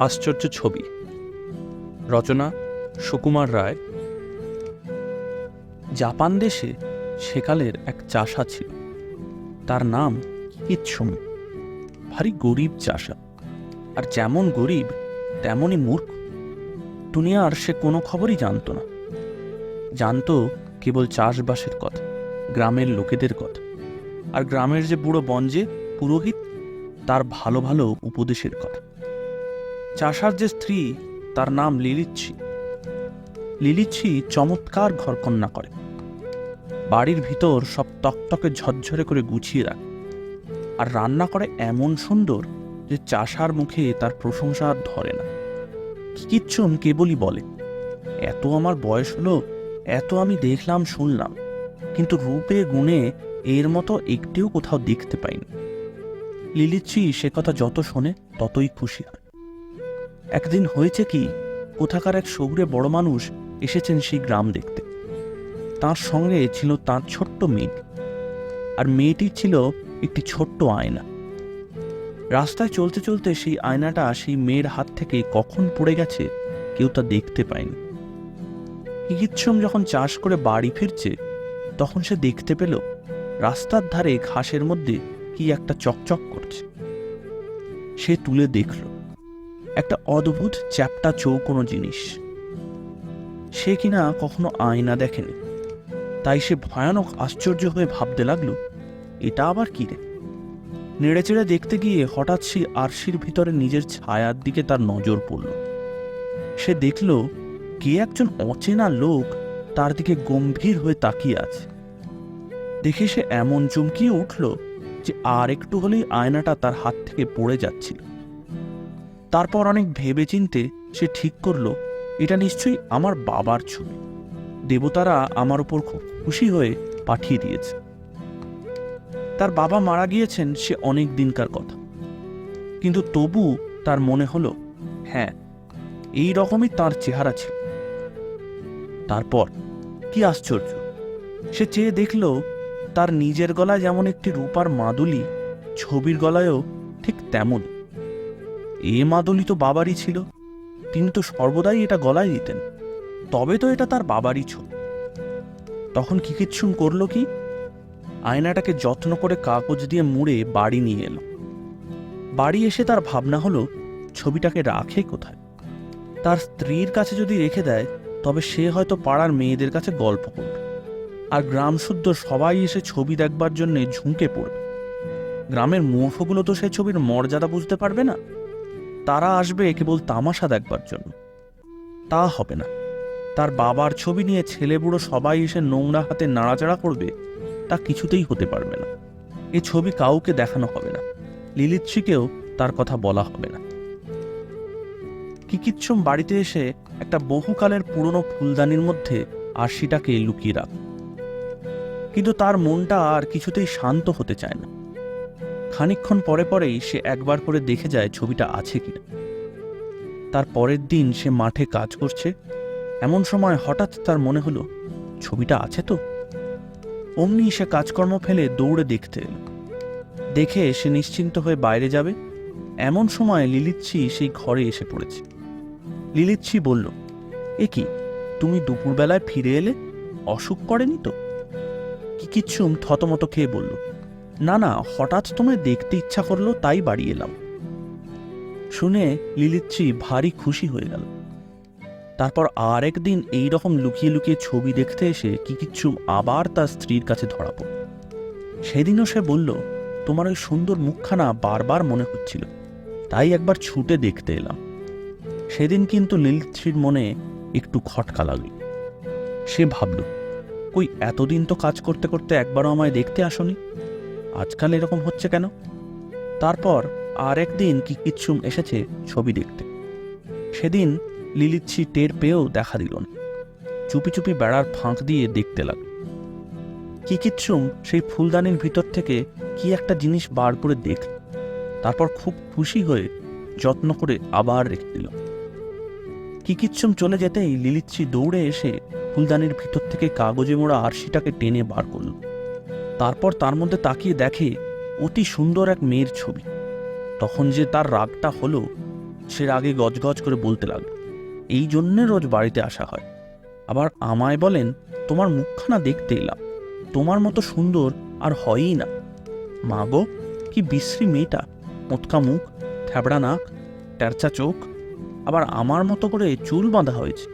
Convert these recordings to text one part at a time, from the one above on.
আশ্চর্য ছবি। রচনা সুকুমার রায়। জাপান দেশে সেকালের এক চাষা ছিল, তার নাম কিৎসুম। ভারী গরিব চাষা, আর যেমন গরিব তেমনই মূর্খ। দুনিয়ার সে কোনো খবরই জানত না, জানত কেবল চাষবাসের কথা, গ্রামের লোকেদের কথা, আর গ্রামের যে বুড়ো বঞ্জে পুরোহিত তার ভালো ভালো উপদেশের কথা। চাষার যে স্ত্রী তার নাম লিলিচ্ছি। লিলিচ্ছি চমৎকার ঘরকন্যা করে, বাড়ির ভিতর সব তকতকে ঝরঝরে করে গুছিয়ে রাখে, আর রান্না করে এমন সুন্দর যে চাষার মুখে তার প্রশংসা আর ধরে না। কিচ্ছুম কেবলই বলে, এত আমার বয়স হলো, এত আমি দেখলাম শুনলাম, কিন্তু রূপে গুণে এর মতো একটিও কোথাও দেখতে পাইনি। লিলিচ্ছি সে কথা যত শোনে ততই খুশি হয়। একদিন হয়েছে কি, কোথাকার এক শহুরে বড় মানুষ এসেছেন সেই গ্রাম দেখতে। তার সঙ্গে ছিল তার ছোট্ট মেয়েটি, আর মেয়েটির ছিল একটি ছোট্ট আয়না। রাস্তায় চলতে চলতে সেই আয়নাটা সেই মেয়ের হাত থেকে কখন পড়ে গেছে কেউ তা দেখতে পায়নি। কিচ্ছুম যখন চাষ করে বাড়ি ফিরছে তখন সে দেখতে পেল রাস্তার ধারে ঘাসের মধ্যে কি একটা চকচক করছে। সে তুলে দেখল একটা অদ্ভুত চ্যাপ্টা চৌকোনো জিনিস। সে কিনা কখনো আয়না দেখেনি, তাই সে ভয়ানক আশ্চর্য হয়ে ভাবতে লাগলো, এটা আবার কি রে? নেড়েচেড়ে দেখতে গিয়ে হঠাৎ সেই আরশির ভিতরে নিজের ছায়ার দিকে তার নজর পড়ল। সে দেখল কে একজন অচেনা লোক তার দিকে গম্ভীর হয়ে তাকিয়ে আছে। দেখে সে এমন চমকিয়ে উঠল যে আর একটু হলেই আয়নাটা তার হাত থেকে পড়ে যাচ্ছিল। তারপর অনেক ভেবেচিন্তে সে ঠিক করল, এটা নিশ্চয়ই আমার বাবার ছবি, দেবতারা আমার উপর খুব খুশি হয়ে পাঠিয়ে দিয়েছে। তার বাবা মারা গিয়েছেন সে অনেক দিনকার কথা, কিন্তু তবু তার মনে হলো, হ্যাঁ, এই রকমই তার চেহারা ছিল। তারপর কি আশ্চর্য, সে চেয়ে দেখল তার নিজের গলায় যেমন একটি রূপার মাদুলি, ছবির গলায়ও ঠিক তেমন। এ মাদুলি তো বাবারই ছিল, তিনি তো সর্বদাই এটা গলায় দিতেন, তবে তো এটা তার বাবারই ছবি। তখন কিচ্ছুম করল কি, আয়নাটাকে যত্ন করে কাগজ দিয়ে মুড়ে বাড়ি নিয়ে এলো। বাড়ি এসে তার ভাবনা হলো, ছবিটাকে রাখে কোথায়? তার স্ত্রীর কাছে যদি রেখে দেয় তবে সে হয়তো পাড়ার মেয়েদের কাছে গল্প করবে, আর গ্রাম শুদ্ধ সবাই এসে ছবি দেখবার জন্য ঝুঁকে পড়বে। গ্রামের মূর্খগুলো তো সে ছবির মর্যাদা বুঝতে পারবে না, তারা আসবে কেবল তামাশা দেখবার জন্য। তা হবে না। তার বাবার ছবি নিয়ে ছেলে বুড়ো সবাই এসে নোংরা হাতে নাড়াচাড়া করবে, তা কিছুতেই হতে পারবে না। এ ছবি কাউকে দেখানো হবে না, লিলিচ্ছিকেও তার কথা বলা হবে না। কিচ্ছুম বাড়িতে এসে একটা বহুকালের পুরনো ফুলদানির মধ্যে আরশিটাকে লুকিয়ে রাখ, কিন্তু তার মনটা আর কিছুতেই শান্ত হতে চায় না। খানিকক্ষণ পরে পরেই সে একবার করে দেখে যায় ছবিটা আছে কিনা। তার পরের দিন সে মাঠে কাজ করছে, এমন সময় হঠাৎ তার মনে হলো, ছবিটা আছে তো। অমনি সে কাজকর্ম ফেলে দৌড়ে দেখতে এলো। দেখে সে নিশ্চিন্ত হয়ে বাইরে যাবে, এমন সময় লিলিচ্ছি সেই ঘরে এসে পড়েছে। লিলিচ্ছি বলল, এ কি, তুমি দুপুরবেলায় ফিরে এলে? অসুখ করেনি তো? কিচ্ছুম থতমত খেয়ে বলল, না না, হঠাৎ তোমায় দেখতে ইচ্ছা করলো তাই বাড়ি এলাম। শুনে লিলিচ্ছি ভারী খুশি হয়ে গেল। তারপর আর একদিন এইরকম লুকিয়ে লুকিয়ে ছবি দেখতে এসে কিচ্ছুম আবার তার স্ত্রীর কাছে ধরা পড়ল। সেদিনও সে বলল, তোমার ওই সুন্দর মুখখানা বারবার মনে হচ্ছিল, তাই একবার ছুটে দেখতে এলাম। সেদিন কিন্তু লিলিচ্ছির মনে একটু খটকা লাগল। সে ভাবল, কই এতদিন তো কাজ করতে করতে একবারও আমায় দেখতে আসনি, আজকাল এরকম হচ্ছে কেন? তারপর আর একদিন কিচ্ছুম এসেছে ছবি দেখতে। সেদিন লিলিচ্ছি টের পেয়েও দেখা দিল না, চুপি চুপি বেড়ার ফাঁক দিয়ে দেখতে লাগল। কিচ্ছুম সেই ফুলদানির ভিতর থেকে কি একটা জিনিস বার করে দেখল, তারপর খুব খুশি হয়ে যত্ন করে আবার রেখে দিল। কিচ্ছুম চলে যেতেই লিলিচ্ছি দৌড়ে এসে ফুলদানির ভিতর থেকে কাগজে মোড়া আরশিটাকে টেনে বার করল। তারপর তার মধ্যে তাকিয়ে দেখে অতি সুন্দর এক মেয়ের ছবি। তখন যে তার রাগটা হলো, সে রাগে গজগজ করে বলতে লাগলো, এই জন্যে রোজ বাড়িতে আসা হয়। আবার আমায় বলেন তোমার মুখখানা দেখতে এলাম, তোমার মতো সুন্দর আর হয়ই না। মা গো, কি বিশ্রী মেয়েটা, মোটকা মুখ, থ্যাবড়া নাক, ট্যারচা চোখ, আবার আমার মতো করে চুল বাঁধা হয়েছে।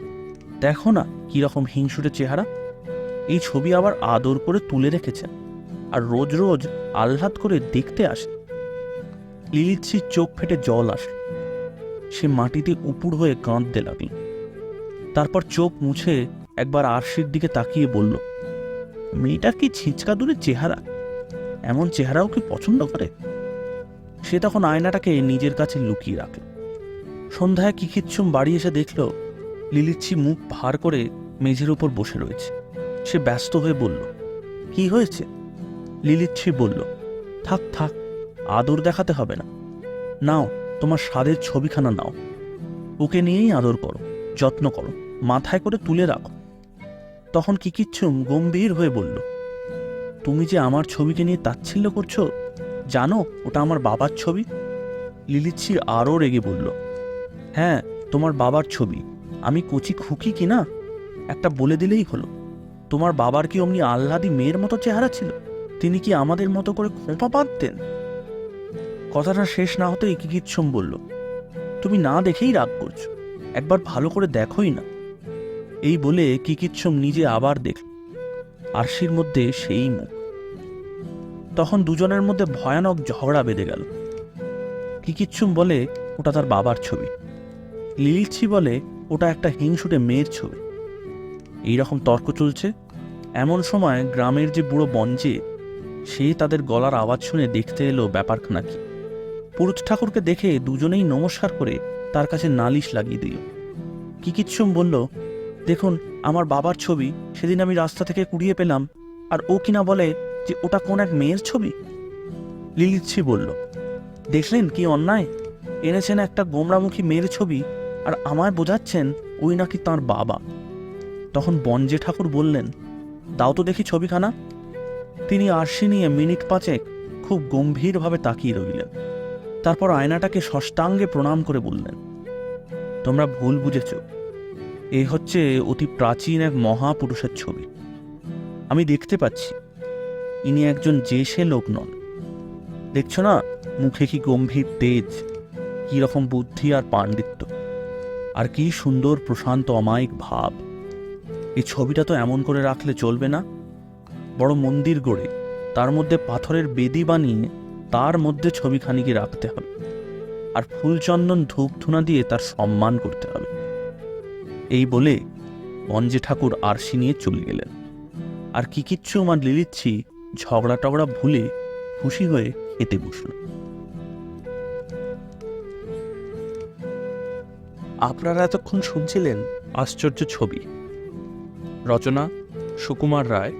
দেখো না কিরকম হিংসুটে চেহারা। এই ছবি আবার আদর করে তুলে রেখেছেন, আর রোজ রোজ আহ্লাদ করে দেখতে আসে। লিলিচ্ছির চোখ ফেটে জল আসে। সে মাটিতে উপুড় হয়ে কাঁদতে লাগল। তারপর চোখ মুছে একবার আরশির দিকে তাকিয়ে বলল, মেয়েটার কি ছিঁচকা দূরের চেহারা, এমন চেহারাও কি পছন্দ করে? সে তখন আয়নাটাকে নিজের কাছে লুকিয়ে রাখল। সন্ধ্যায় কিকিচ্ছুম বাড়ি এসে দেখল লিলিচ্ছি মুখ ভার করে মেঝের উপর বসে রয়েছে। সে ব্যস্ত হয়ে বলল, কি হয়েছে? লিলিচ্ছি বলল, থাক থাক, আদর দেখাতে হবে না। নাও, তোমার স্বাদের ছবিখানা নাও, ওকে নিয়েই আদর করো, যত্ন করো, মাথায় করে তুলে রাখো। তখন কিকিচ্ছুম গম্ভীর হয়ে বলল, তুমি যে আমার ছবিকে নিয়ে তাচ্ছিল্য করছো, জানো ওটা আমার বাবার ছবি? লিলিচ্ছি আরও রেগে বলল, হ্যাঁ, তোমার বাবার ছবি। আমি কচি খুকি কিনা, একটা বলে দিলেই হলো। তোমার বাবার কি অমনি আহ্লাদী মেয়ের মতো চেহারা ছিল? তিনি কি আমাদের মতো করে খোঁপা বাঁধতেন? কথাটা শেষ না হতেই কিকিচ্ছুম বলল, তুমি না দেখেই রাগ করছো, একবার ভালো করে দেখোই না। এই বলে কিকিচ্ছুম নিজে আবার দেখল আরশির মধ্যে সেই মুখ। তখন দুজনের মধ্যে ভয়ানক ঝগড়া বেঁধে গেল। কিকিচ্ছুম বলে ওটা তার বাবার ছবি, লিলিচ্ছি বলে ওটা একটা হিংসুটে মেয়ের ছবি। এইরকম তর্ক চলছে। এমন সময় গ্রামের যে বুড়ো বঞ্জে, সে তাদের গলার আওয়াজ শুনে দেখতে এলো ব্যাপারখানা কি। পুরুত ঠাকুরকে দেখে দুজনেই নমস্কার করে তার কাছে নালিশ লাগিয়ে দিল। কিকিচ্ছুম বলল, দেখুন, আমার বাবার ছবি সেদিন আমি রাস্তা থেকে কুড়িয়ে পেলাম, আর ও কিনা বলে যে ওটা কোন এক মেয়ের ছবি। লিলিচ্ছি বলল, দেখলেন কি অন্যায়, এনেছেন একটা গোমরামুখী মেয়ের ছবি, আর আমায় বোঝাচ্ছেন ওই নাকি তাঁর বাবা। তখন বঞ্জে ঠাকুর বললেন, দাও তো দেখি ছবিখানা। তিনি আরশি নিয়ে মিনিট পাঁচেক খুব গম্ভীরভাবে তাকিয়ে রইলেন। তারপর আয়নাটাকে ষষ্ঠাঙ্গে প্রণাম করে বললেন, তোমরা ভুল বুঝেছ, এ হচ্ছে অতি প্রাচীন এক মহাপুরুষের ছবি। আমি দেখতে পাচ্ছি ইনি একজন যে সে লোক নন। দেখছো না মুখে কি গম্ভীর তেজ, কি রকম বুদ্ধি আর পাণ্ডিত্য, আর কি সুন্দর প্রশান্ত অমায়িক ভাব। এই ছবিটা তো এমন করে রাখলে চলবে না। বড় মন্দির গড়ে তার মধ্যে পাথরের বেদি বানিয়ে তার মধ্যে ছবিখানিকে রাখতে হবে, আর ফুলচন্দন ধূপ ধুনা দিয়ে তার সম্মান করতে হবে। এই বলে বঞ্জে ঠাকুর আরশি নিয়ে চলে গেলেন। আর কিকিচ্ছুম আর লিলিচ্ছি ঝগড়া টগড়া ভুলে খুশি হয়ে খেতে বসল। আপনারা এতক্ষণ শুনছিলেন আশ্চর্য ছবি। রচনা সুকুমার রায়,